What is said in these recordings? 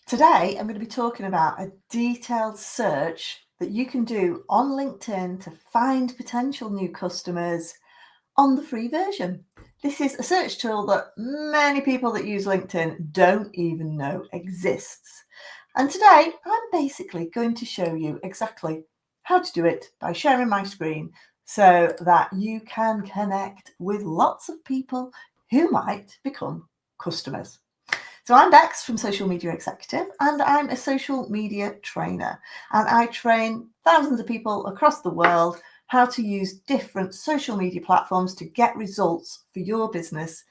Today, I'm going to be talking about a detailed search that you can do on LinkedIn to find potential new customers on the free version. This is a search tool that many people that use LinkedIn don't even know exists. And today, I'm basically going to show you exactly how to do it by sharing my screen so that you can connect with lots of people who might become customers. So I'm Bex from Social Media Executive, and I'm a social media trainer, and I train thousands of people across the world how to use different social media platforms to get results for your business,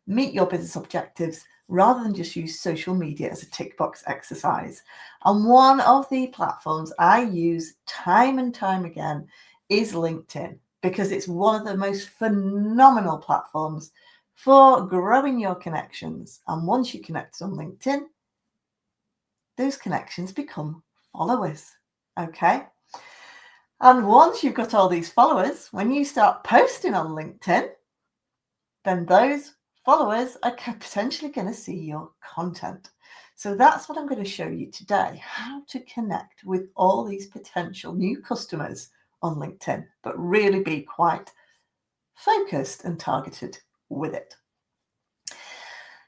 meet your business objectives, rather than just use social media as a tick box exercise. And one of the platforms I use time and time again is LinkedIn, because it's one of the most phenomenal platforms for growing your connections. And once you connect on LinkedIn, those connections become followers. Okay. And once you've got all these followers, when you start posting on LinkedIn, then those followers are potentially going to see your content. So that's what I'm going to show you today, how to connect with all these potential new customers on LinkedIn, but really be quite focused and targeted with it.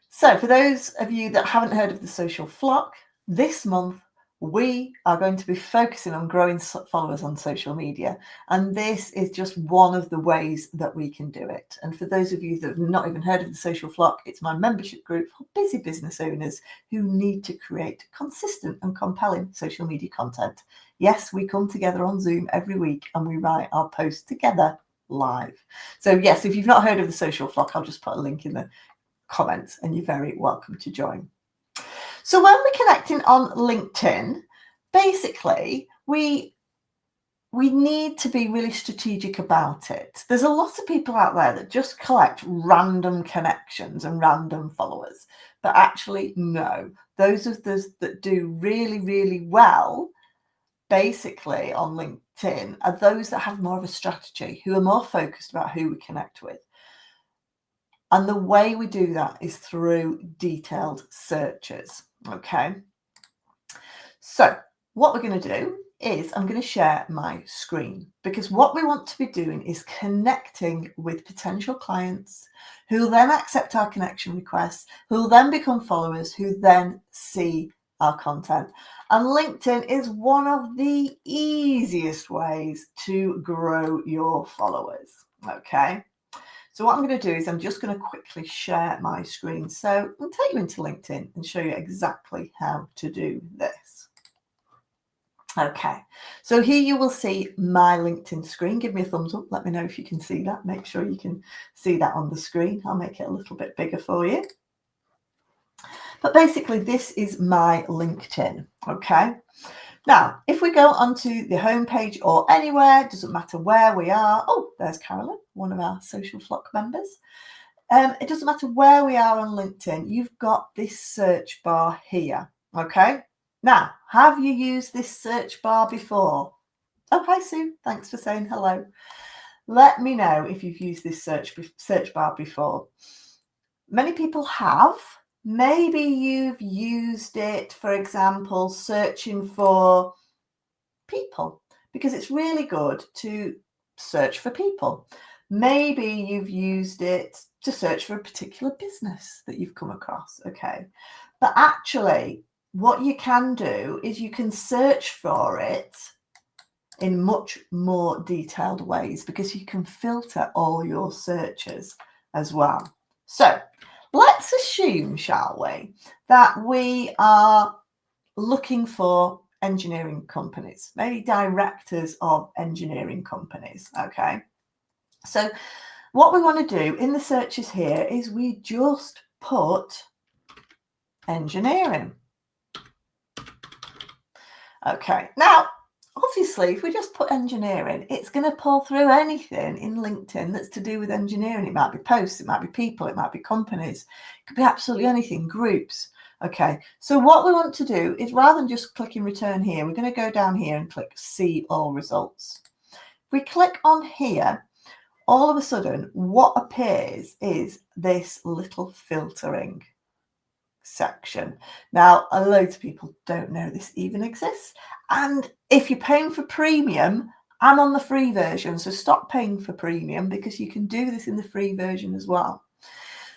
So for those of you that haven't heard of the Social Flock, this month we are going to be focusing on growing followers on social media. And this is just one of the ways that we can do it. And for those of you that have not even heard of the Social Flock, it's my membership group for busy business owners who need to create consistent and compelling social media content. Yes, we come together on Zoom every week and we write our posts together live. So yes, if you've not heard of the Social Flock, I'll just put a link in the comments and you're very welcome to join. So when we're connecting on LinkedIn, basically we need to be really strategic about it. There's a lot of people out there that just collect random connections and random followers, but actually no, those of those that do really, really well basically on LinkedIn are those that have more of a strategy, who are more focused about who we connect with. And the way we do that is through detailed searches. Okay. So what we're going to do is I'm going to share my screen, because what we want to be doing is connecting with potential clients who will then accept our connection requests, who will then become followers, who then see our content. And LinkedIn is one of the easiest ways to grow your followers. Okay. So what I'm going to do is I'm just going to quickly share my screen. So I'll take you into LinkedIn and show you exactly how to do this. Okay, so here you will see my LinkedIn screen. Give me a thumbs up. Let me know if you can see that. Make sure you can see that on the screen. I'll make it a little bit bigger for you. But basically, this is my LinkedIn. Okay. Now, if we go onto the homepage or anywhere, it doesn't matter where we are. Oh, there's Carolyn, one of our Social Flock members. It doesn't matter where we are on LinkedIn. You've got this search bar here. Okay. Now, have you used this search bar before? Oh, hi, Sue. Thanks for saying hello. Let me know if you've used this search bar before. Many people have. Maybe you've used it, for example, searching for people, because it's really good to search for people. Maybe you've used it to search for a particular business that you've come across. Okay. But actually, what you can do is you can search for it in much more detailed ways, because you can filter all your searches as well. So let's assume, shall we, that we are looking for engineering companies, maybe directors of engineering companies. Okay. So what we want to do in the searches here is we just put engineering. Okay. Now, obviously, if we just put engineering, it's going to pull through anything in LinkedIn that's to do with engineering. It might be posts, it might be people, it might be companies, it could be absolutely anything, groups. Okay, so what we want to do is, rather than just clicking return here, we're going to go down here and click see all results. If we click on here, all of a sudden what appears is this little filtering section. Now, loads of people don't know this even exists. And if you're paying for premium, I'm on the free version. So stop paying for premium because you can do this in the free version as well.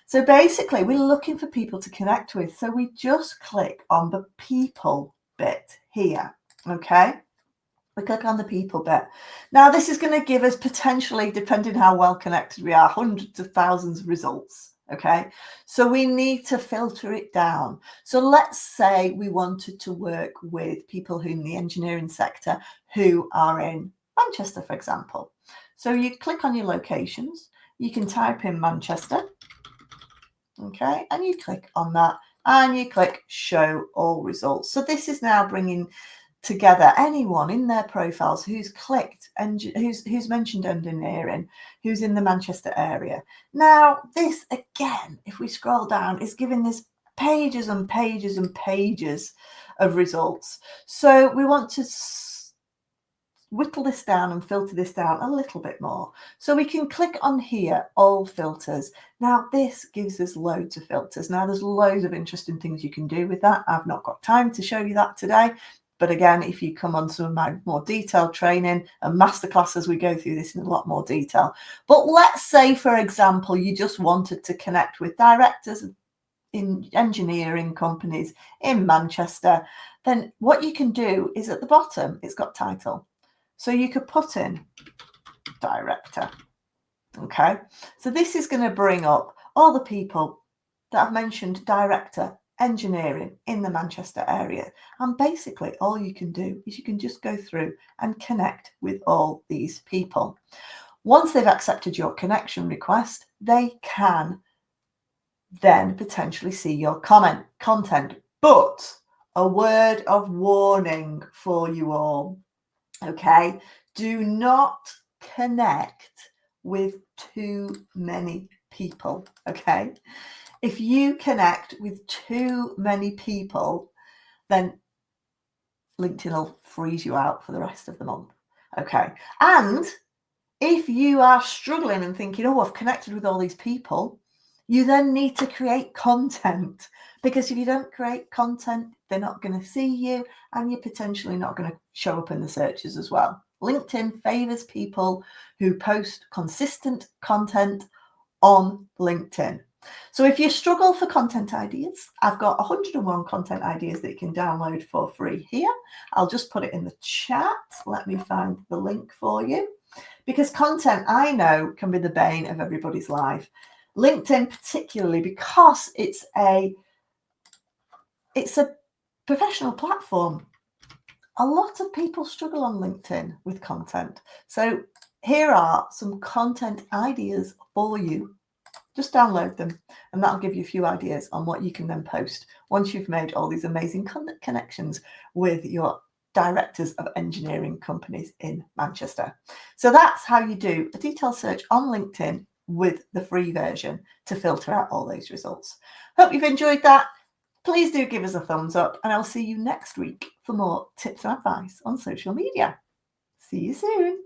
So basically, we're looking for people to connect with. So we just click on the people bit here. Okay. We click on the people bit. Now, this is going to give us potentially, depending how well connected we are, hundreds of thousands of results. Okay, so we need to filter it down. So let's say we wanted to work with people who in the engineering sector who are in Manchester, for example. So you click on your locations, you can type in Manchester, okay, and you click on that and you click show all results. So this is now bringing together anyone in their profiles who's clicked and who's mentioned engineering, who's in the Manchester area. Now, this again, if we scroll down, is giving this pages and pages and pages of results. So we want to whittle this down and filter this down a little bit more. So we can click on here, all filters. Now this gives us loads of filters. Now there's loads of interesting things you can do with that. I've not got time to show you that today. But again, if you come on some of my more detailed training and masterclasses, we go through this in a lot more detail. But let's say, for example, you just wanted to connect with directors in engineering companies in Manchester, then what you can do is at the bottom, it's got title. So you could put in director. Okay, so this is going to bring up all the people that I've mentioned director engineering in the Manchester area. And basically all you can do is you can just go through and connect with all these people. Once they've accepted your connection request, they can then potentially see your content. But a word of warning for you all, okay? Do not connect with too many people, okay? If you connect with too many people, then LinkedIn will freeze you out for the rest of the month. Okay. And if you are struggling and thinking, oh, I've connected with all these people, you then need to create content, because if you don't create content, they're not going to see you and you're potentially not going to show up in the searches as well. LinkedIn favors people who post consistent content on LinkedIn. So if you struggle for content ideas, I've got 101 content ideas that you can download for free here. I'll just put it in the chat. Let me find the link for you, because content, I know, can be the bane of everybody's life. LinkedIn particularly, because it's a professional platform. A lot of people struggle on LinkedIn with content. So here are some content ideas for you. Just download them and that'll give you a few ideas on what you can then post once you've made all these amazing connections with your directors of engineering companies in Manchester. So that's how you do a detailed search on LinkedIn with the free version to filter out all those results. Hope you've enjoyed that. Please do give us a thumbs up and I'll see you next week for more tips and advice on social media. See you soon.